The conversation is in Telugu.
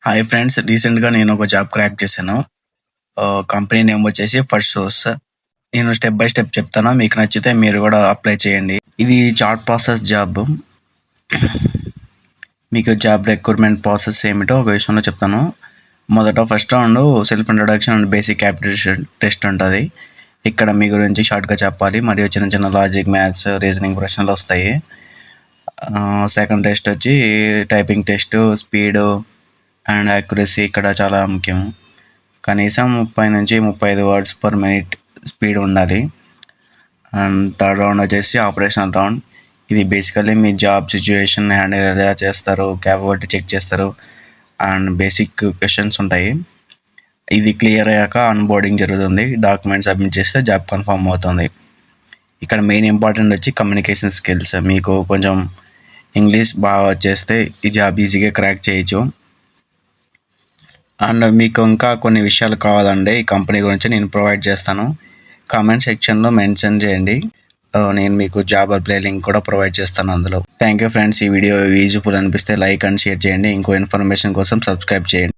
హాయ్ ఫ్రెండ్స్, రీసెంట్గా నేను ఒక జాబ్ క్రాక్ చేశాను. కంపెనీ నేమ్ వచ్చేసి ఫస్ట్ సోర్స్. నేను స్టెప్ బై స్టెప్ చెప్తాను, మీకు నచ్చితే మీరు కూడా అప్లై చేయండి. ఇది చార్ట్ ప్రాసెస్ జాబ్. మీకు జాబ్ రిక్రూట్మెంట్ ప్రాసెస్ ఏమిటో ఒక విషయంలో చెప్తాను. మొదట first round self introduction and basic aptitude test ఉంటుంది. ఇక్కడ మీ గురించి షార్ట్గా చెప్పాలి మరియు చిన్న చిన్న లాజిక్, మ్యాథ్స్, రీజనింగ్ ప్రశ్నలు వస్తాయి. సెకండ్ టెస్ట్ వచ్చి typing test, speed and accuracy ఇక్కడ చాలా ముఖ్యం. కనీసం 30 నుంచి 35 వర్డ్స్ పర్ మినిట్ స్పీడ్ ఉండాలి. అండ్ థర్డ్ రౌండ్ వచ్చేసి ఆపరేషనల్ రౌండ్. ఇది బేసికల్లీ మీ జాబ్ సిచ్యువేషన్ హ్యాండిల్ ఎలా చేస్తారు, క్యాపబిలిటీ చెక్ చేస్తారు అండ్ బేసిక్ క్వశ్చన్స్ ఉంటాయి. ఇది క్లియర్ అయ్యాక అన్బోర్డింగ్ జరుగుతుంది. డాక్యుమెంట్ సబ్మిట్ చేస్తే జాబ్ కన్ఫర్మ్ అవుతుంది. ఇక్కడ మెయిన్ ఇంపార్టెంట్ వచ్చి కమ్యూనికేషన్ స్కిల్స్. మీకు కొంచెం ఇంగ్లీష్ బాగా వచ్చేస్తే ఈ జాబ్ ఈజీగా క్రాక్ చేయొచ్చు. అండ్ మీకు ఇంకా కొన్ని విషయాలు కావాలంటే ఈ కంపెనీ గురించి నేను ప్రొవైడ్ చేస్తాను. కామెంట్ సెక్షన్లో మెన్షన్ చేయండి. నేను మీకు జాబ్ అప్లై లింక్ కూడా ప్రొవైడ్ చేస్తాను అందులో. Thank you friends. ఈ వీడియో యూజ్ఫుల్ అనిపిస్తే లైక్ అండ్ షేర్ చేయండి. ఇంకో ఇన్ఫర్మేషన్ కోసం సబ్స్క్రైబ్ చేయండి.